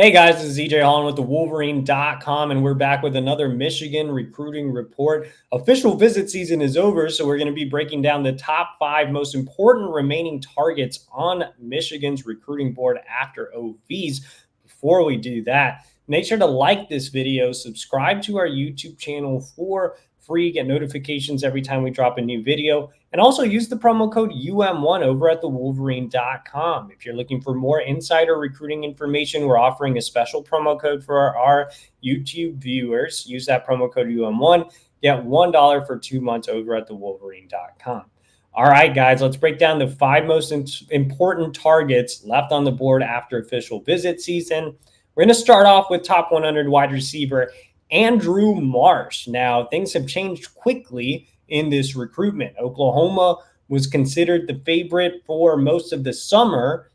Hey guys, this is Holland with the Wolverine.com, and we're back with another Michigan recruiting report. Official visit season is over, so we're going to be breaking down the top 5 most important remaining targets on Michigan's recruiting board after OVs. Before we do that, make sure to like this video, subscribe to our YouTube channel for free, get notifications every time we drop a new video, and also use the promo code UM1 over at thewolverine.com. If you're looking for more insider recruiting information, we're offering a special promo code for our YouTube viewers. Use that promo code UM1, get $1 for 2 months over at thewolverine.com. All right, guys, let's break down the 5 most important targets left on the board after official visit season. We're going to start off with top 100 wide receiver Andrew Marsh. Now, things have changed quickly in this recruitment. Oklahoma was considered the favorite for most of the summer.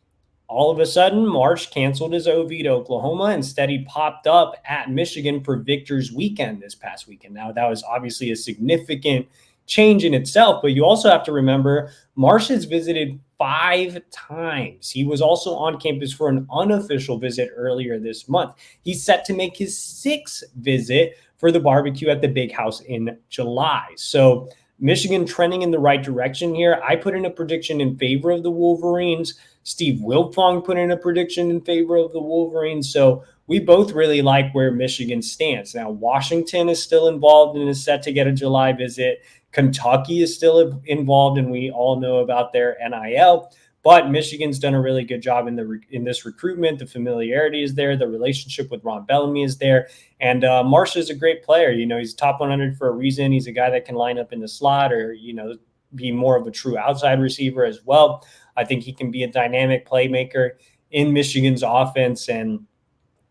All of a sudden, Marsh canceled his OV to Oklahoma. Instead, he popped up at Michigan for Victor's Weekend this past weekend. Now, that was obviously a significant change in itself, but you also have to remember Marsh has visited 5 times. He was also on campus for an unofficial visit earlier this month. He's set to make his 6th visit for the barbecue at the Big House in July. So Michigan trending in the right direction here. I put in a prediction in favor of the Wolverines. Steve Wiltfong put in a prediction in favor of the Wolverines. So we both really like where Michigan stands. Now, Washington is still involved and is set to get a July visit. Kentucky is still involved, and we all know about their NIL. But Michigan's done a really good job in this recruitment. The familiarity is there. The relationship with Ron Bellamy is there. And Marsh is a great player. You know, he's top 100 for a reason. He's a guy that can line up in the slot or, you know, be more of a true outside receiver as well. I think he can be a dynamic playmaker in Michigan's offense. And,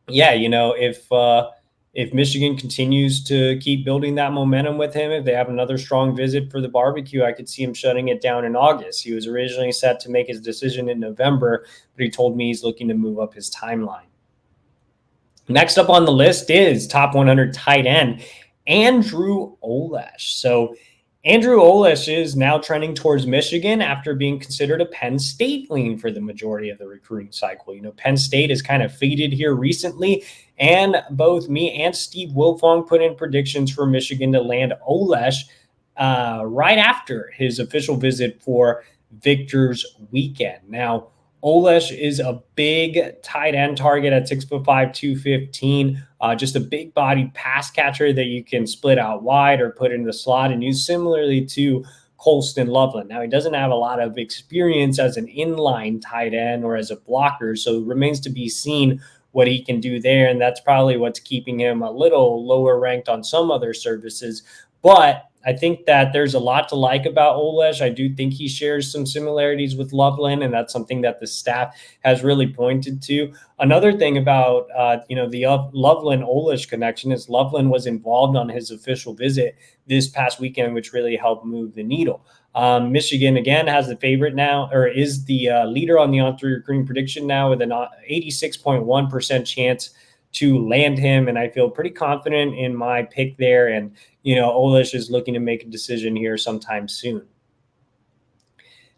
yeah, you know, if Michigan continues to keep building that momentum with him, if they have another strong visit for the barbecue, I could see him shutting it down in August. He was originally set to make his decision in November, but he told me he's looking to move up his timeline. Next up on the list is top 100 tight end, Andrew Oles. So Andrew Oles is now trending towards Michigan after being considered a Penn State lean for the majority of the recruiting cycle. You know, Penn State has kind of faded here recently, and both me and Steve Wiltfong put in predictions for Michigan to land Oles right after his official visit for Victor's Weekend. Now, Oles is a big tight end target at 6'5", 215, just a big-bodied pass catcher that you can split out wide or put in the slot and use similarly to Colston Loveland. Now, he doesn't have a lot of experience as an inline tight end or as a blocker, so it remains to be seen what he can do there, and that's probably what's keeping him a little lower ranked on some other services. But I think that there's a lot to like about Oles. I do think he shares some similarities with Loveland, and that's something that the staff has really pointed to. Another thing about, the Loveland-Oles connection is Loveland was involved on his official visit this past weekend, which really helped move the needle. Michigan, again, has the favorite now, or is the leader on the on-3 recruiting prediction now with an 86.1% chance to land him, and I feel pretty confident in my pick there. And, you know, Oles is looking to make a decision here sometime soon.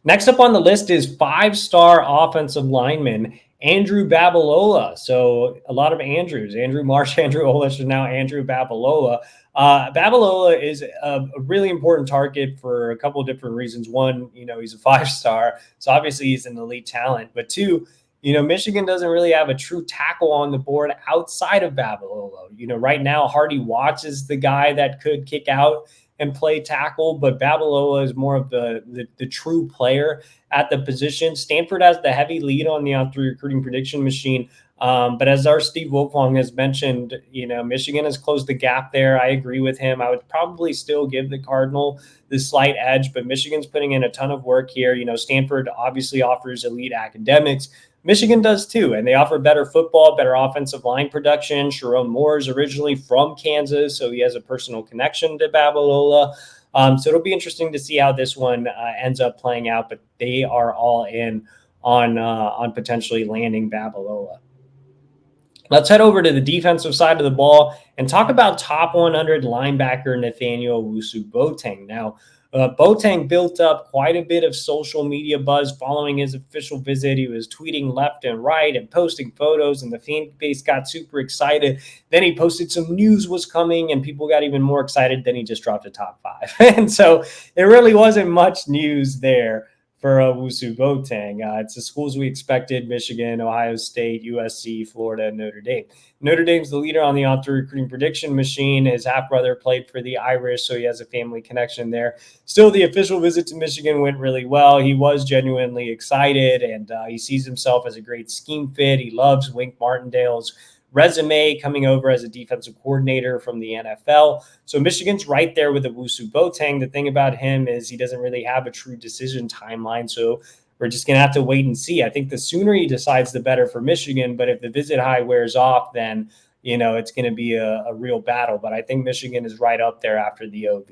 Next up on the list is 5-star offensive lineman Andrew Babalola. So a lot of Andrews, Andrew Marsh, Andrew Oles, and now Andrew Babalola. Babalola is a really important target for a couple of different reasons. One, you know, he's a 5-star, so obviously he's an elite talent. But two, you know, Michigan doesn't really have a true tackle on the board outside of Babalola. You know, right now, Hardy Watts is the guy that could kick out and play tackle, but Babalola is more of the true player at the position. Stanford has the heavy lead on the on-3 recruiting prediction machine. But as our Steve Wiltfong has mentioned, you know, Michigan has closed the gap there. I agree with him. I would probably still give the Cardinal the slight edge, but Michigan's putting in a ton of work here. You know, Stanford obviously offers elite academics. Michigan does too, and they offer better football, better offensive line production. Sharon Moore is originally from Kansas, so he has a personal connection to Babalola. So it'll be interesting to see how this one ends up playing out, but they are all in on potentially landing Babalola. Let's head over to the defensive side of the ball and talk about top 100 linebacker Nathaniel Wu Bang. Now, Boateng built up quite a bit of social media buzz following his official visit. He was tweeting left and right and posting photos, and the fan base got super excited. Then he posted some news was coming, and people got even more excited. Then he just dropped a top 5. And so there really wasn't much news there for Wusu Boateng. It's the schools we expected: Michigan, Ohio State, USC, Florida, and Notre Dame. Notre Dame's the leader on the on-three recruiting prediction machine. His half-brother played for the Irish, so he has a family connection there. Still, the official visit to Michigan went really well. He was genuinely excited, and he sees himself as a great scheme fit. He loves Wink Martindale's resume coming over as a defensive coordinator from the NFL. So Michigan's right there with Owusu Boateng. The thing about him is he doesn't really have a true decision timeline. So we're just going to have to wait and see. I think the sooner he decides, the better for Michigan. But if the visit high wears off, then, it's going to be a real battle. But I think Michigan is right up there after the OV.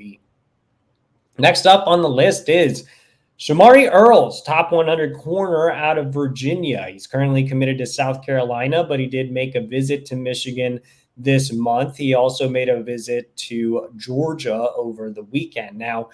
Next up on the list is Shamari Earls, top 100 corner out of Virginia. He's currently committed to South Carolina, but he did make a visit to Michigan this month. He also made a visit to Georgia over the weekend. Now,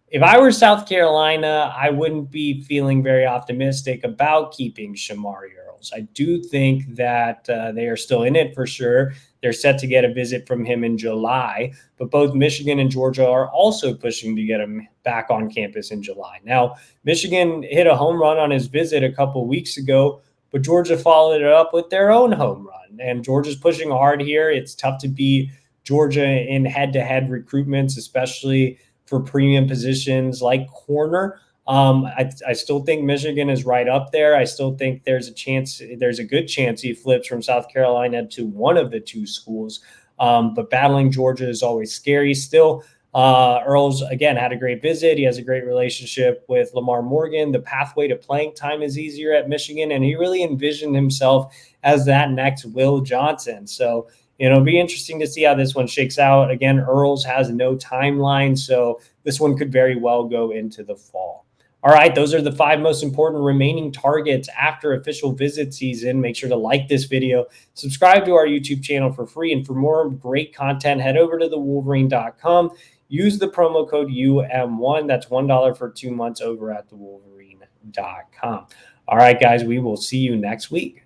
if I were South Carolina, I wouldn't be feeling very optimistic about keeping Shamari Earls. I do think that they are still in it for sure. They're set to get a visit from him in July, but both Michigan and Georgia are also pushing to get him back on campus in July. Now, Michigan hit a home run on his visit a couple weeks ago, but Georgia followed it up with their own home run. And Georgia's pushing hard here. It's tough to beat Georgia in head-to-head recruitments, especially for premium positions like corner. I still think Michigan is right up there. I still think there's a good chance he flips from South Carolina to one of the two schools. But battling Georgia is always scary still. Earls, again, had a great visit. He has a great relationship with Lamar Morgan. The pathway to playing time is easier at Michigan, and he really envisioned himself as that next Will Johnson. So, it'll be interesting to see how this one shakes out. Again, Earls has no timeline, so this one could very well go into the fall. All right, those are the 5 most important remaining targets after official visit season. Make sure to like this video, subscribe to our YouTube channel for free, and for more great content, head over to thewolverine.com. Use the promo code UM1. That's $1 for 2 months over at thewolverine.com. All right, guys, we will see you next week.